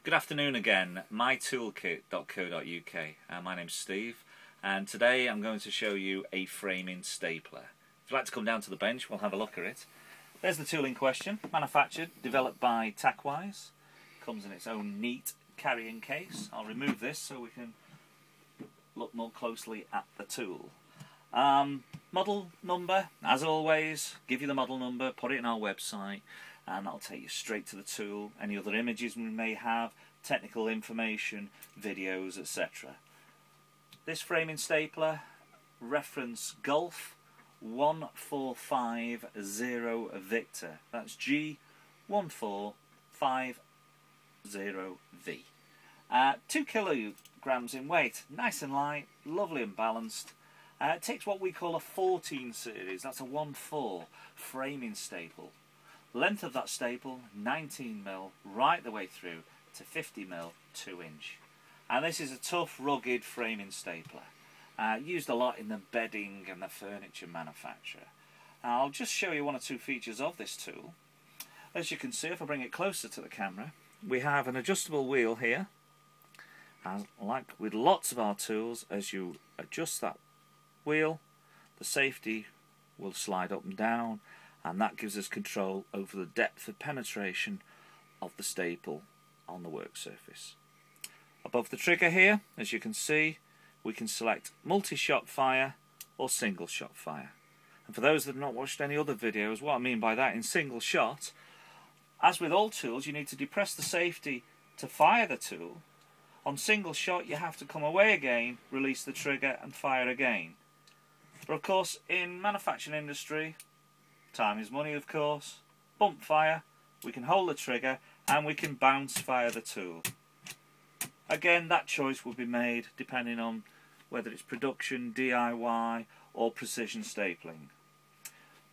Good afternoon again, mytoolkit.co.uk. My name's Steve, and today I'm going to show you a framing stapler. If you'd like to come down to the bench, we'll have a look at it. There's the tool in question, manufactured, developed by Tacwise. Comes in its own neat carrying case. I'll remove this so we can look more closely at the tool. Model number, as always, give you the model number, put it in our website, and that'll take you straight to the tool. Any other images we may have, technical information, videos, etc. This framing stapler, reference Golf 1450 Victor. That's G1450V. 2 kilograms in weight, nice and light, lovely and balanced. It takes what we call a 14 series, that's a 1/4 framing staple. Length of that staple, 19mm, right the way through to 50mm 2-inch. And this is a tough, rugged framing stapler. Used a lot in the bedding and the furniture manufacture. I'll just show you one or two features of this tool. As you can see, if I bring it closer to the camera, we have an adjustable wheel here. And like with lots of our tools, as you adjust that wheel, the safety will slide up and down, and that gives us control over the depth of penetration of the staple on the work surface. Above the trigger here, as you can see, we can select multi-shot fire or single shot fire. And for those that have not watched any other videos, what I mean by that, in single shot, as with all tools, you need to depress the safety to fire the tool. On single shot, you have to come away again, release the trigger and fire again. But of course, in manufacturing industry, time is money, of course. Bump fire, we can hold the trigger and we can bounce fire the tool. Again, that choice will be made depending on whether it's production, DIY or precision stapling.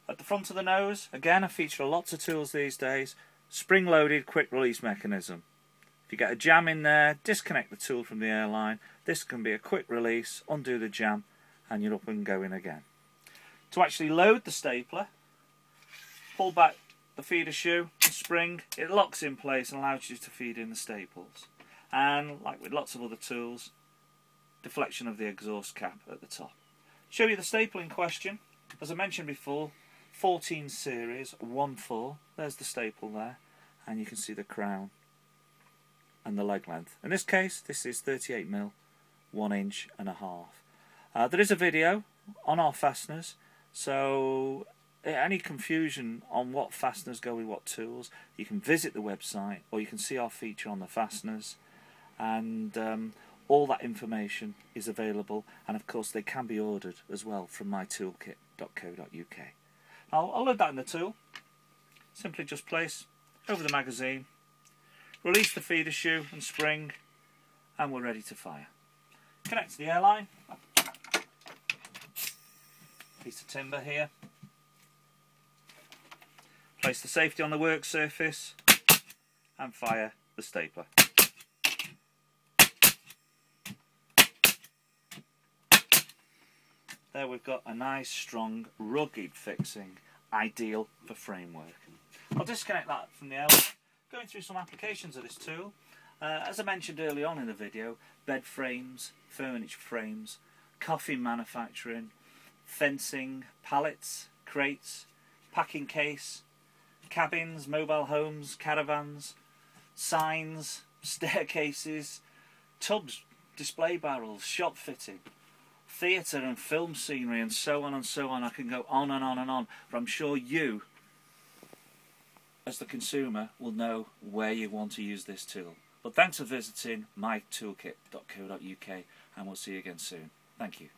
At the front of the nose, again, a feature of lots of tools these days, spring-loaded quick release mechanism. If you get a jam in there, disconnect the tool from the airline. This can be a quick release, undo the jam and you're up and going again. To actually load the stapler, pull back the feeder shoe and spring, it locks in place and allows you to feed in the staples. And like with lots of other tools, deflection of the exhaust cap at the top. Show you the staple in question. As I mentioned before, 14 series, 1/4. There's the staple there, and you can see the crown and the leg length. In this case, this is 38mm, 1.5 inches. There is a video on our fasteners, so any confusion on what fasteners go with what tools, you can visit the website or you can see our feature on the fasteners, and all that information is available, and of course they can be ordered as well from mytoolkit.co.uk. I'll load that in the tool. Simply just place over the magazine, release the feeder shoe and spring, and we're ready to fire. Connect to the airline. Piece of timber here. Place the safety on the work surface and fire the stapler. There we've got a nice, strong, rugged fixing, ideal for framework. I'll disconnect that from the airline. Going through some applications of this tool. As I mentioned early on in the video, bed frames, furniture frames, coffin manufacturing, fencing, pallets, crates, packing case, cabins, mobile homes, caravans, signs, staircases, tubs, display barrels, shop fitting, theatre and film scenery, and so on and so on. I can go on and on and on, but I'm sure you, as the consumer, will know where you want to use this tool. But thanks for visiting mytoolkit.co.uk, and we'll see you again soon. Thank you.